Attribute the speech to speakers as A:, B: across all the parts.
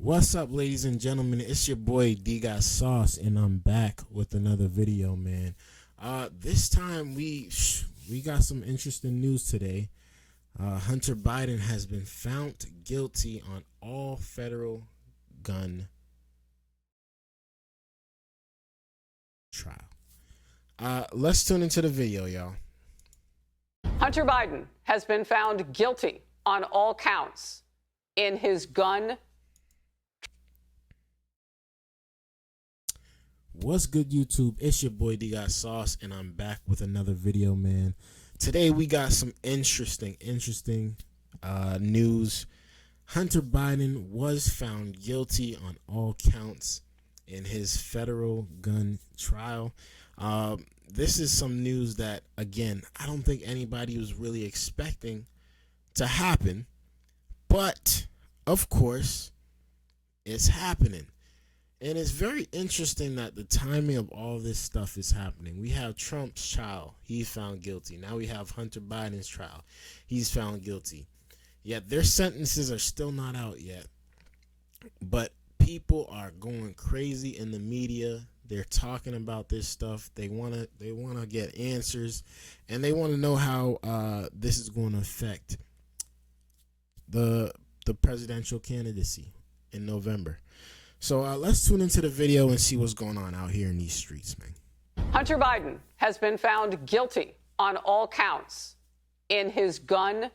A: What's up, ladies and gentlemen? It's your boy Dgotsauce, and I'm back with another video, man. This time we got some interesting news today. Hunter Biden has been found guilty on all federal gun trial. Let's tune into the video, y'all.
B: Hunter Biden has been found guilty on all counts in his gun.
A: What's good, YouTube? It's your boy Dgotsauce, and I'm back with another video, man. Today we got some interesting news. Hunter Biden was found guilty on all counts in his federal gun trial. This is some news that, again, I don't think anybody was really expecting to happen, but of course it's happening. And it's very interesting that the timing of all this stuff is happening. We have Trump's trial. He's found guilty. Now we have Hunter Biden's trial. He's found guilty. Yet their sentences are still not out yet. But people are going crazy in the media. They're talking about this stuff. They want to get answers, and they want to know how this is going to affect the presidential candidacy in November. So let's tune into the video and see what's going on out here in these streets, man.
B: Hunter Biden has been found guilty on all counts in his gun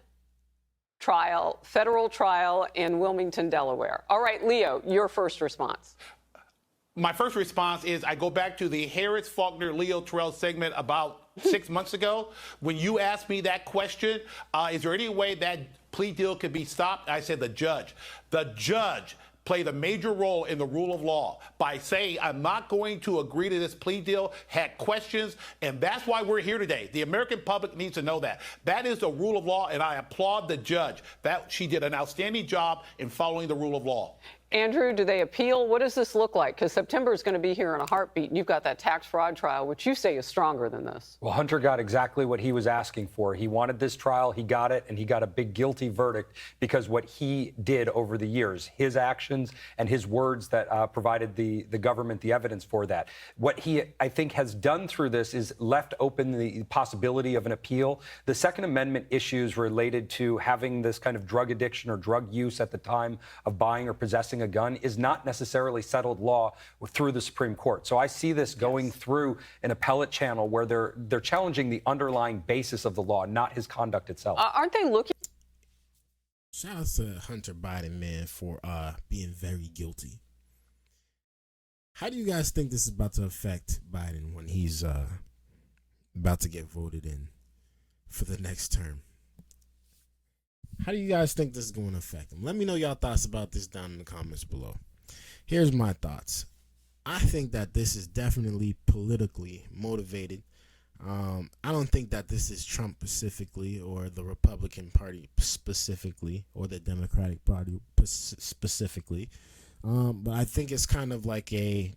B: trial, federal trial in Wilmington, Delaware. All right, Leo, your first response.
C: My first response is I go back to the Harris Faulkner Leo Terrell segment about 6 months ago. When you asked me that question, is there any way that plea deal could be stopped? I said the judge. The judge played a major role in the rule of law by saying, I'm not going to agree to this plea deal, had questions, and that's why we're here today. The American public needs to know that. That is the rule of law, and I applaud the judge. That she did an outstanding job in following the rule of law.
B: Andrew, do they appeal? What does this look like? Because September is going to be here in a heartbeat, and you've got that tax fraud trial, which you say is stronger than this.
D: Well, Hunter got exactly what he was asking for. He wanted this trial, he got it, and he got a big guilty verdict because what he did over the years, his actions and his words that provided the government the evidence for that. What he, I think, has done through this is left open the possibility of an appeal. The Second Amendment issues related to having this kind of drug addiction or drug use at the time of buying or possessing a gun is not necessarily settled law through the Supreme Court. So I see this going through an appellate channel where they're challenging the underlying basis of the law, not his conduct itself.
B: Aren't they looking?
A: Shout out to Hunter Biden, man, for being very guilty. How do you guys think this is about to affect Biden when he's about to get voted in for the next term? How do you guys think this is going to affect him? Let me know y'all thoughts about this down in the comments below. Here's my thoughts. I think that this is definitely politically motivated. I don't think that this is Trump specifically or the Republican Party specifically or the Democratic Party specifically. But I think it's kind of like a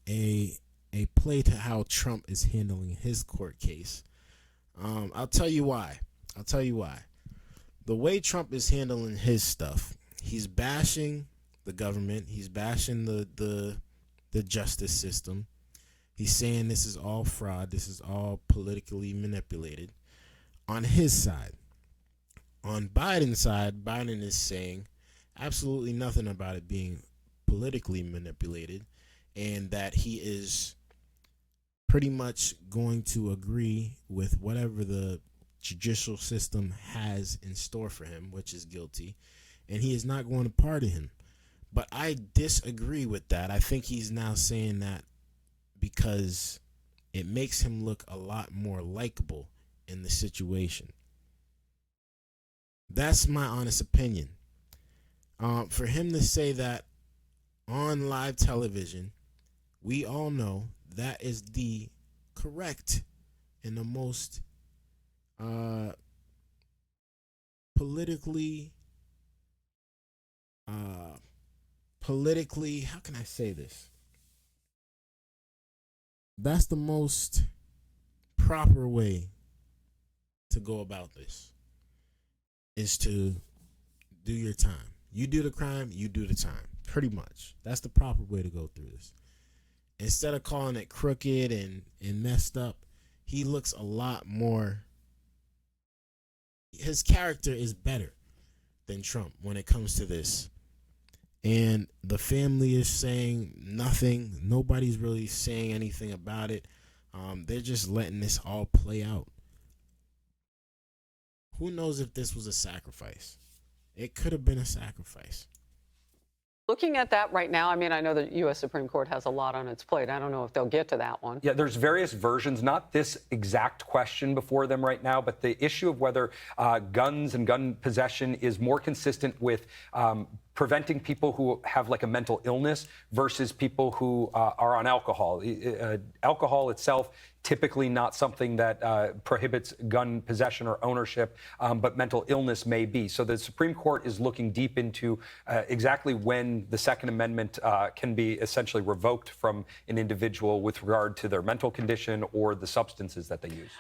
A: play to how Trump is handling his court case. I'll tell you why. The way Trump is handling his stuff, he's bashing the government. He's bashing the justice system. He's saying this is all fraud. This is all politically manipulated on his side. On Biden's side, Biden is saying absolutely nothing about it being politically manipulated, and that he is pretty much going to agree with whatever the judicial system has in store for him, which is guilty, and he is not going to pardon him. But I disagree with that. I think he's now saying that because it makes him look a lot more likable in the situation. That's my honest opinion. For him to say that on live television, we all know that is the correct and the most politically, how can I say this? That's the most proper way to go about this, is to do your time. You do the crime, you do the time. Pretty much. That's the proper way to go through this. Instead of calling it crooked and messed up, he looks a lot more. His character is better than Trump when it comes to this. And the family is saying nothing. Nobody's really saying anything about it. They're just letting this all play out. Who knows if this was a sacrifice? It could have been a sacrifice.
B: Looking at that right now, I mean, I know the U.S. Supreme Court has a lot on its plate. I don't know if they'll get to that one.
D: Yeah, there's various versions, not this exact question before them right now, but the issue of whether guns and gun possession is more consistent with preventing people who have like a mental illness versus people who are on alcohol. Alcohol itself, typically not something that prohibits gun possession or ownership, but mental illness may be. So the Supreme Court is looking deep into exactly when the Second Amendment can be essentially revoked from an individual with regard to their mental condition or the substances that they use.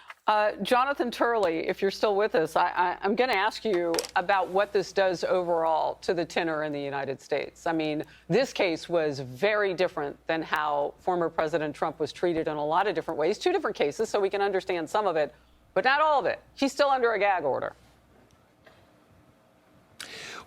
B: Jonathan Turley, if you're still with us, I'm going to ask you about what this does overall to the tenor in the United States. I mean, this case was very different than how former President Trump was treated in a lot of different ways. Two different cases, so we can understand some of it, but not all of it. He's still under a gag order.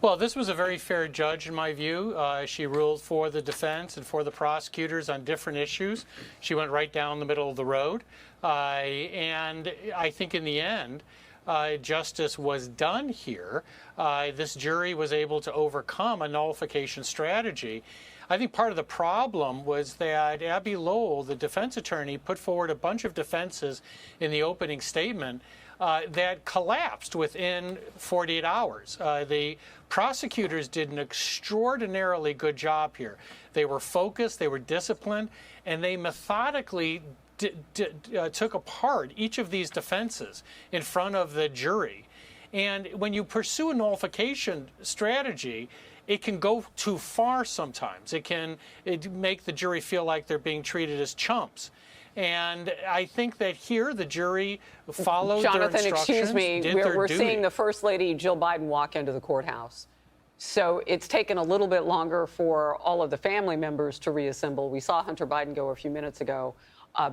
E: Well, this was a very fair judge, in my view. She ruled for the defense and for the prosecutors on different issues. She went right down the middle of the road. And I think in the end, justice was done here. This jury was able to overcome a nullification strategy. I think part of the problem was that Abby Lowell, the defense attorney, put forward a bunch of defenses in the opening statement that collapsed within 48 hours. The prosecutors did an extraordinarily good job here. They were focused, they were disciplined, and they methodically took apart each of these defenses in front of the jury. And when you pursue a nullification strategy, it can go too far sometimes. It can make the jury feel like they're being treated as chumps. And I think that here the jury followed their instructions.
B: Jonathan, excuse me,
E: did their
B: we're
E: duty.
B: seeing the First Lady Jill Biden walk into the courthouse. So it's taken a little bit longer for all of the family members to reassemble. We saw Hunter Biden go a few minutes ago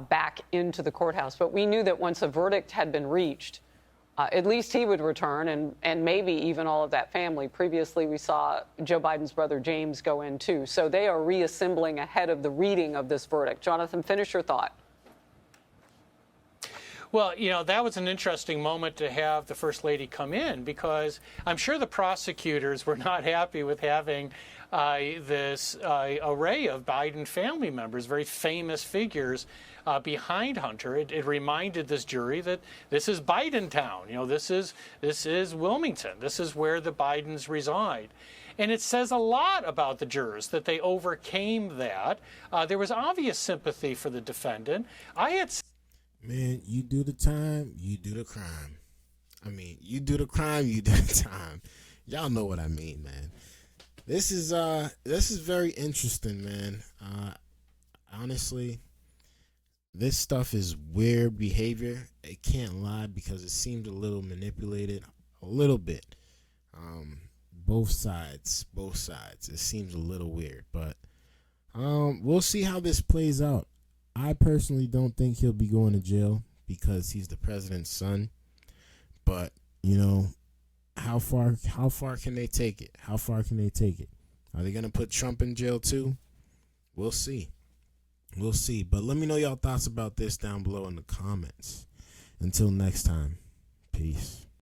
B: back into the courthouse. But we knew that once a verdict had been reached, at least he would return and maybe even all of that family. Previously, we saw Joe Biden's brother James go in too. So they are reassembling ahead of the reading of this verdict. Jonathan, finish your thought.
E: Well, you know, that was an interesting moment to have the First Lady come in, because I'm sure the prosecutors were not happy with having this array of Biden family members, very famous figures, behind Hunter. It reminded this jury that this is Biden town. You know, this is Wilmington. This is where the Bidens reside. And it says a lot about the jurors that they overcame that. There was obvious sympathy for the defendant.
A: Man, you do the time, you do the crime. I mean, you do the crime, you do the time. Y'all know what I mean, man. This is very interesting, man. Honestly, this stuff is weird behavior. It can't lie, because it seemed a little manipulated, a little bit. Both sides. It seems a little weird, but we'll see how this plays out. I personally don't think he'll be going to jail because he's the president's son. But, you know, how far can they take it? How far can they take it? Are they going to put Trump in jail too? We'll see. We'll see. But let me know y'all thoughts about this down below in the comments. Until next time, peace.